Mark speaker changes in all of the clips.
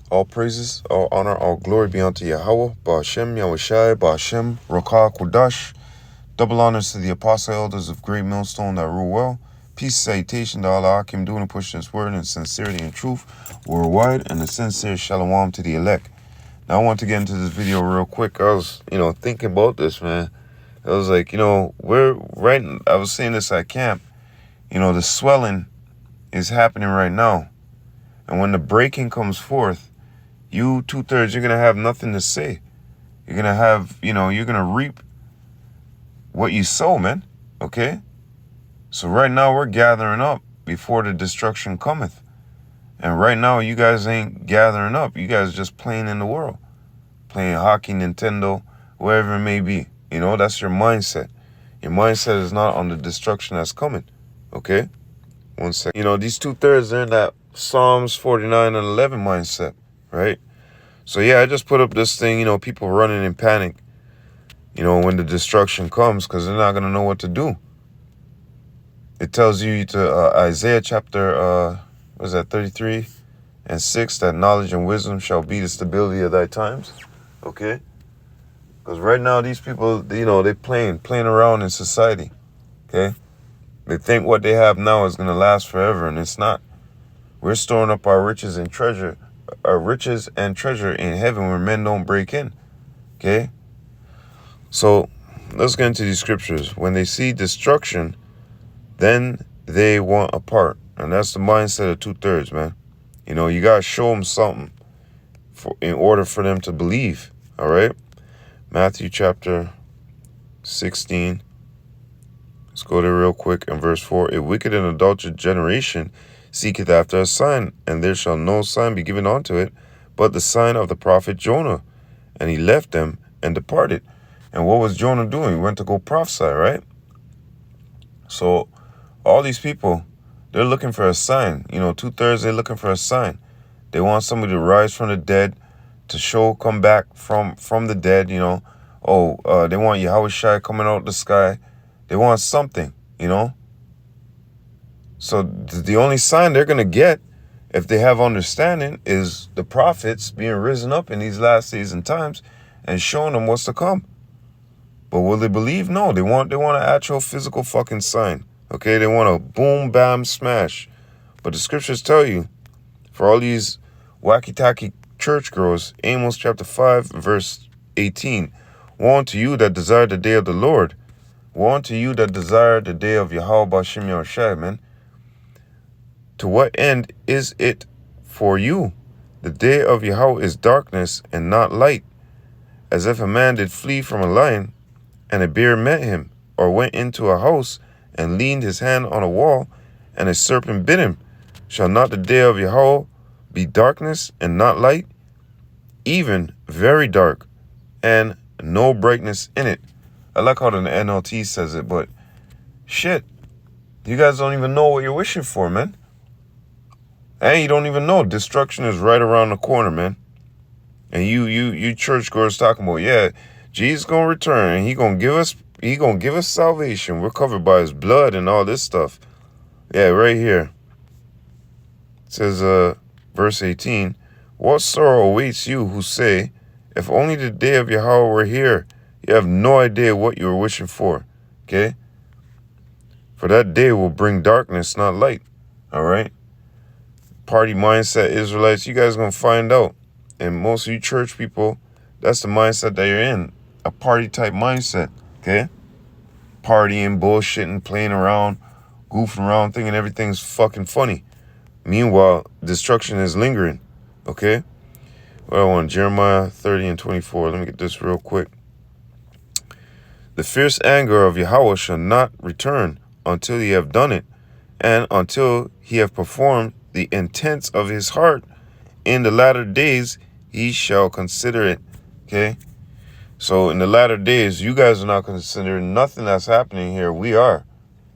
Speaker 1: All praises, all honor, all glory be unto Yahweh, Ba'ashem, Yahushai, Ba'ashem, Rokah, Kodash. Double honors to the apostle elders of Great Millstone that rule well. Peace, salutation to all the Akim doing and pushing this word in sincerity and truth worldwide, and a sincere shalom to the elect. Now I want to get into this video real quick. I was, thinking about this, man. I was like, I was seeing this at camp. The swelling is happening right now. And when the breaking comes forth, you 2/3, you're going to have nothing to say. You're going to have, you're going to reap what you sow, man. Okay? So right now we're gathering up before the destruction cometh. And right now you guys ain't gathering up. You guys just playing in the world. Playing hockey, Nintendo, wherever it may be. That's your mindset. Your mindset is not on the destruction that's coming. Okay? One second. These 2/3 are in that Psalms 49 and 11 mindset, right? So yeah, I just put up this thing, people running in panic, when the destruction comes, because they're not going to know what to do. It tells you to Isaiah chapter, 33 and 6, that knowledge and wisdom shall be the stability of thy times. Okay? Because right now these people, they're playing around in society. Okay? They think what they have now is going to last forever, and it's not. We're storing up our riches and treasure in heaven where men don't break in. Okay? So let's get into these scriptures. When they see destruction, then they want a part. And that's the mindset of 2/3, man. You got to show them something in order for them to believe. All right? Matthew chapter 16. Let's go there real quick in verse 4. A wicked and adulterous generation seeketh after a sign, and there shall no sign be given unto it, but the sign of the prophet Jonah. And he left them and departed. And what was Jonah doing? He went to go prophesy, right? So all these people, they're looking for a sign. 2/3, they're looking for a sign. They want somebody to rise from the dead, to come back from the dead, they want Yahushai coming out the sky. They want something, So the only sign they're going to get, if they have understanding, is the prophets being risen up in these last days and times and showing them what's to come. But will they believe? No, they want an actual physical fucking sign. Okay, they want a boom, bam, smash. But the scriptures tell you, for all these wacky-tacky church girls, Amos chapter 5, verse 18, woe unto you that desire the day of the Lord. Woe unto you that desire the day of Yahweh Ba'ashem Yahushai, man. To what end is it for you? The day of Yahweh is darkness and not light, as if a man did flee from a lion, and a bear met him, or went into a house, and leaned his hand on a wall, and a serpent bit him. Shall not the day of Yahweh be darkness and not light? Even very dark, and no brightness in it. I like how the NLT says it, but shit, you guys don't even know what you're wishing for, man. And you don't even know destruction is right around the corner, man. And you churchgoers talking about, yeah, Jesus gonna return and he gonna give us salvation. We're covered by his blood and all this stuff. Yeah, right here. It says, verse 18, what sorrow awaits you who say, if only the day of Yahweh were here. You have no idea what you are wishing for. Okay? For that day will bring darkness, not light. All right? Party mindset Israelites, you guys going to find out. And most of you church people, that's the mindset that you're in. A party type mindset. Okay? Partying, bullshitting, playing around, goofing around, thinking everything's fucking funny. Meanwhile, destruction is lingering. Okay? What I want, Jeremiah 30 and 24. Let me get this real quick. The fierce anger of Yahweh shall not return until he have done it, and until he have performed the intents of his heart. In the latter days he shall consider it. Okay? So in the latter days, you guys are not considering nothing that's happening here. We are.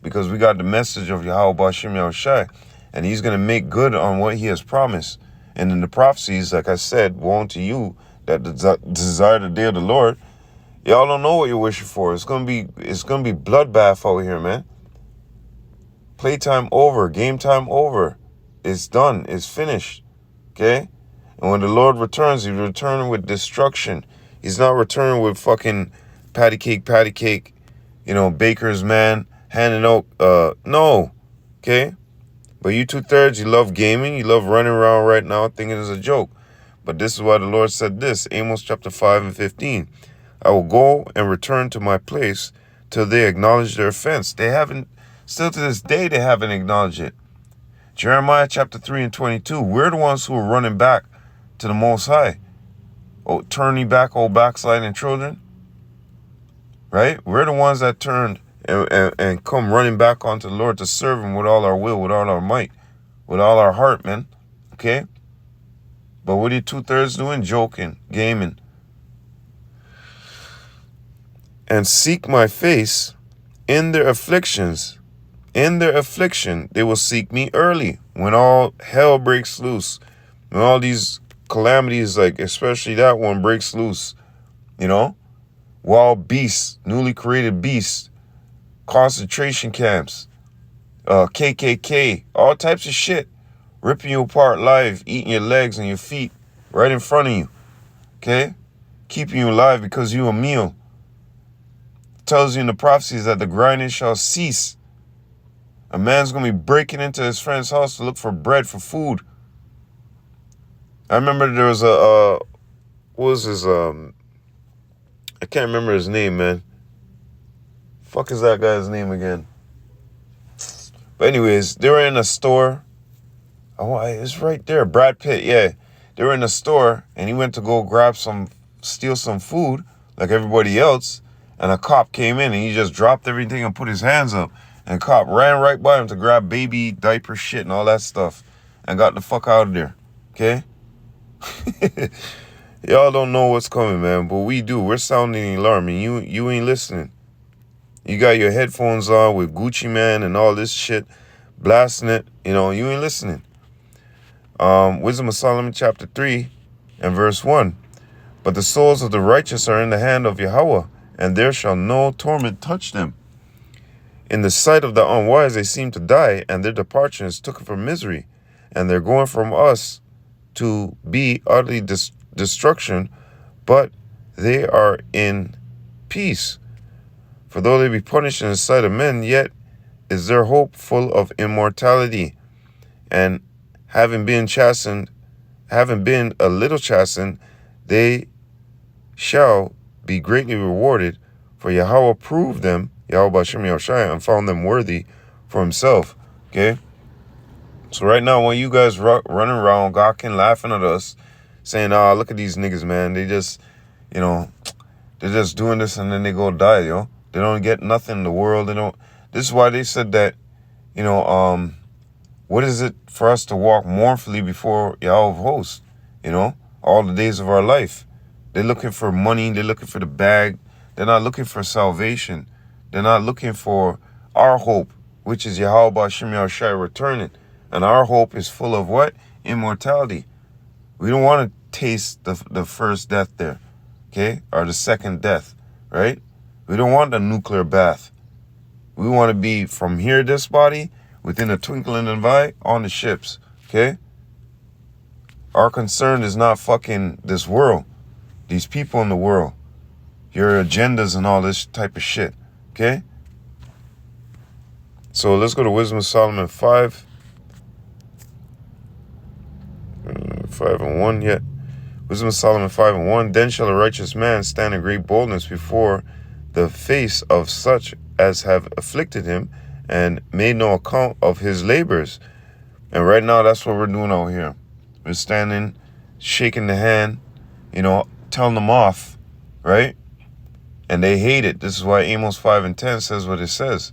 Speaker 1: Because we got the message of Yahweh Ba'ashem Yahushai. And he's going to make good on what he has promised. And in the prophecies, like I said, woe unto you that desire the day of the Lord. Y'all don't know what you're wishing for. It's gonna be bloodbath out here, man. Playtime over, game time over. It's done. It's finished. Okay? And when the Lord returns, he's returning with destruction. He's not returning with fucking patty cake, baker's man, handing out, no, okay? But you 2/3, you love gaming, you love running around right now thinking it's a joke. But this is why the Lord said this, Amos chapter 5 and 15. I will go and return to my place till they acknowledge their offense. Still to this day, they haven't acknowledged it. Jeremiah chapter 3 and 22, we're the ones who are running back to the Most High. Oh, turning back, old backsliding children. Right? We're the ones that turned and come running back onto the Lord to serve him with all our will, with all our might, with all our heart, man. Okay? But what are you 2/3 doing? Joking, gaming. And seek my face in their afflictions. In their affliction, they will seek me early. When all hell breaks loose. When all these calamities, like especially that one, breaks loose. Wild beasts, newly created beasts, concentration camps, KKK, all types of shit. Ripping you apart live, eating your legs and your feet right in front of you. Okay? Keeping you alive because you a meal. Tells you in the prophecies that the grinding shall cease. A man's going to be breaking into his friend's house to look for bread, for food. I remember there was I can't remember his name, man. Fuck is that guy's name again? But anyways, they were in a store. It's right there, Brad Pitt, yeah. They were in a store, and he went to go steal some food, like everybody else, and a cop came in, and he just dropped everything and put his hands up. And the cop ran right by him to grab baby diaper shit and all that stuff, and got the fuck out of there, okay? Y'all don't know what's coming, man, but we do. We're sounding the alarm, and you ain't listening. You got your headphones on with Gucci Man and all this shit, blasting it. You ain't listening. Wisdom of Solomon chapter 3 and verse 1. But the souls of the righteous are in the hand of Yahweh, and there shall no torment touch them. In the sight of the unwise they seem to die, and their departure is taken for misery, and they're going from us to be utterly destruction, but they are in peace. For though they be punished in the sight of men, yet is their hope full of immortality. And having been a little chastened, they shall be greatly rewarded. For Yahweh proved them, Yahweh B'Shem Yahushua, and found them worthy for himself. Okay? So right now, when you guys running around, gawking, laughing at us, saying, look at these niggas, man. They just, they're just doing this and then they go die, yo. They don't get nothing in the world. This is why they said that, what is it for us to walk mournfully before Yahweh of hosts, all the days of our life? They're looking for money. They're looking for the bag. They're not looking for salvation. They're not looking for our hope, which is Yahweh B'Shem Yahushua returning. And our hope is full of what? Immortality. We don't want to taste the first death there, okay? Or the second death, right? We don't want the nuclear bath. We want to be from here, this body, within a twinkling of an eye, on the ships, okay? Our concern is not fucking this world, these people in the world, your agendas and all this type of shit, okay? So let's go to Wisdom of Solomon 5. 5 and 1 yet. Wisdom of Solomon 5 and 1. Then shall a righteous man stand in great boldness before the face of such as have afflicted him and made no account of his labors. And right now, that's what we're doing out here. We're standing, shaking the hand, telling them off, right? And they hate it. This is why Amos 5 and 10 says what it says.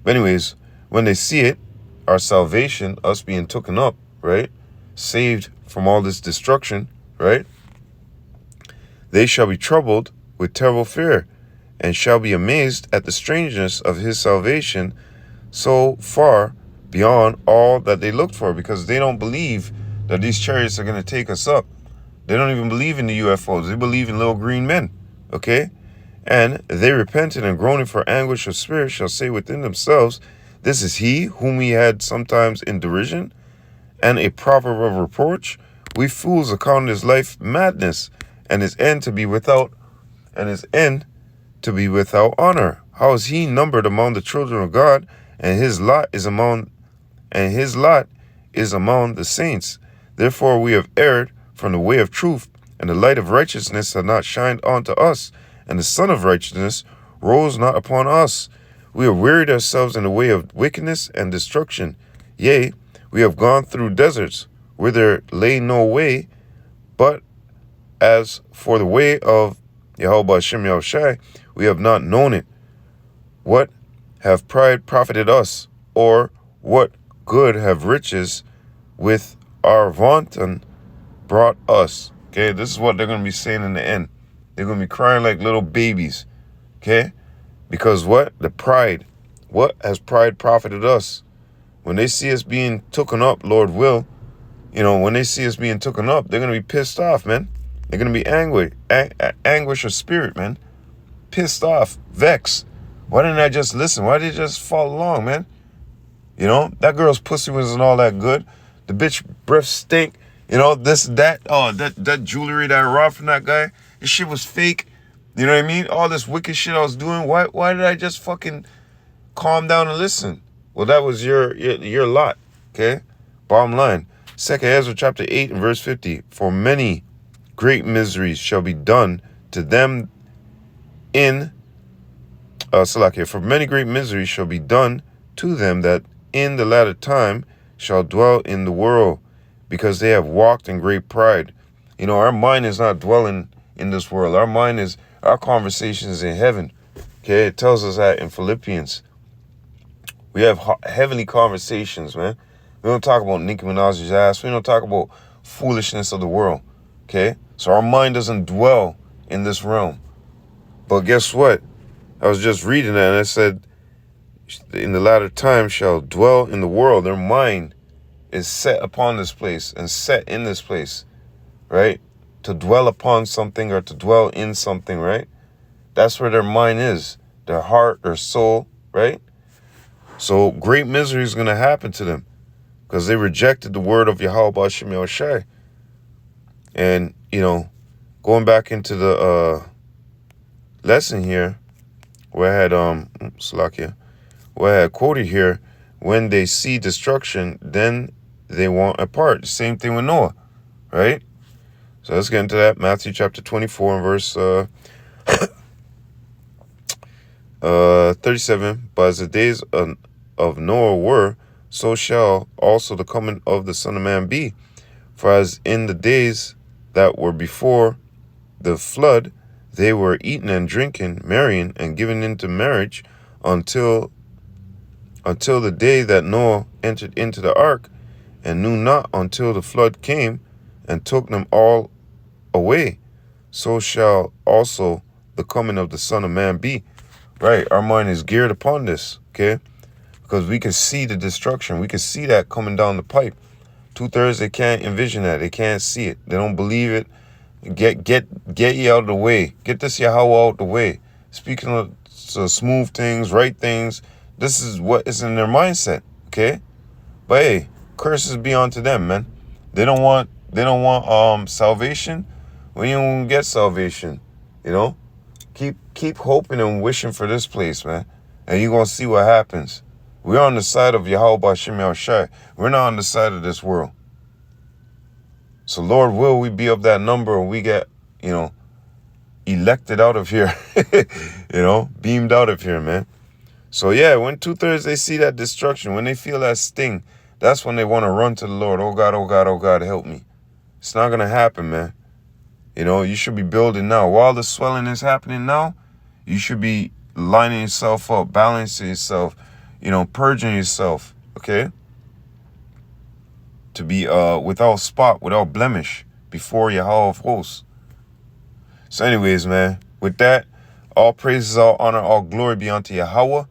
Speaker 1: But anyways, when they see it, our salvation, us being taken up, right? Saved from all this destruction, right? They shall be troubled with terrible fear, and shall be amazed at the strangeness of his salvation so far beyond all that they looked for, because they don't believe that these chariots are going to take us up. They don't even believe in the UFOs. They believe in little green men, okay? And they repented and groaning for anguish of spirit shall say within themselves, this is he whom we had sometimes in derision, and a proverb of reproach. We fools account his life madness, and his end to be without honor. How is he numbered among the children of God, and his lot is among the saints? Therefore we have erred from the way of truth, and the light of righteousness hath not shined unto us, and the Son of righteousness rose not upon us. We have wearied ourselves in the way of wickedness and destruction. Yea, we have gone through deserts, where there lay no way. But as for the way of Yahweh Hashem Yahushai, we have not known it. What have pride profited us? Or what good have riches with our vaunting brought us? Okay, this is what they're going to be saying in the end. They're going to be crying like little babies. Okay? Because what? The pride. What has pride profited us? When they see us being taken up, Lord will, when they see us being taken up, they're going to be pissed off, man. They're going to be angry, anguish of spirit, man. Pissed off, vexed. Why didn't I just listen? Why did it just fall along, man? That girl's pussy wasn't all that good. The bitch breath stink. This, that. Oh, that jewelry that I robbed from that guy. This shit was fake. You know what I mean? All this wicked shit I was doing. Why did I just fucking calm down and listen? Well, that was your lot. Okay? Bottom line. 2 Ezra chapter 8 and verse 50. For many great miseries shall be done to them for many great miseries shall be done to them that in the latter time shall dwell in the world, because they have walked in great pride. Our mind is not dwelling in this world. Our conversation is in heaven. Okay, it tells us that in Philippians. We have heavenly conversations, man. We don't talk about Nicki Minaj's ass. We don't talk about foolishness of the world. Okay, so our mind doesn't dwell in this realm. But guess what? I was just reading that, and it said, in the latter time shall dwell in the world. Their mind is set upon this place and set in this place, right? To dwell upon something or to dwell in something, right? That's where their mind is, their heart, their soul, right? So great misery is going to happen to them because they rejected the word of Yahweh Hashem Yahushai. And, going back into the lesson here, where I had quoted here, when they see destruction, then they want a part. Same thing with Noah, right? So let's get into that. Matthew chapter 24 and verse 37. But as the days of Noah were, so shall also the coming of the Son of Man be. For as in the days that were before the flood, they were eating and drinking, marrying, and giving into marriage until the day that Noah entered into the ark, and knew not until the flood came and took them all away. So shall also the coming of the Son of Man be. Right, our mind is geared upon this, okay? Because we can see the destruction. We can see that coming down the pipe. 2/3, they can't envision that. They can't see it. They don't believe it. Get ye out of the way. Get this Yahweh out the way. Speaking of smooth things, right things, this is what is in their mindset, okay? But hey, curses be unto them, man. They don't want salvation. We don't get salvation, Keep hoping and wishing for this place, man. And you're going to see what happens. We're on the side of Yahweh Hashem Yahushai. We're not on the side of this world. So Lord, will we be of that number and we get, elected out of here, beamed out of here, man. So yeah, when 2/3 they see that destruction, when they feel that sting, that's when they want to run to the Lord. Oh God, oh God, oh God, help me. It's not going to happen, man. You should be building now. While the swelling is happening now, you should be lining yourself up, balancing yourself, purging yourself, okay? To be without spot, without blemish, before Yahweh of hosts. So anyways, man, with that, all praises, all honor, all glory be unto Yahweh,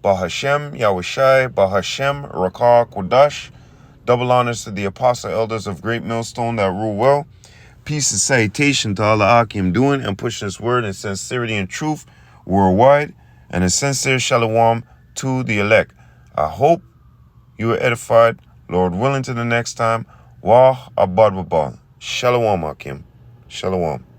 Speaker 1: Bahashem, Yahushai, Bahashem, Rakah, Kodash. Double honors to the apostle elders of Great Millstone that rule well. Peace and salutation to all the Akim doing and pushing this word in sincerity and truth worldwide. And a sincere shalom to the elect. I hope you were edified. Lord willing, to the next time. Wah abad wabal. Shalom, Akim. Shalom.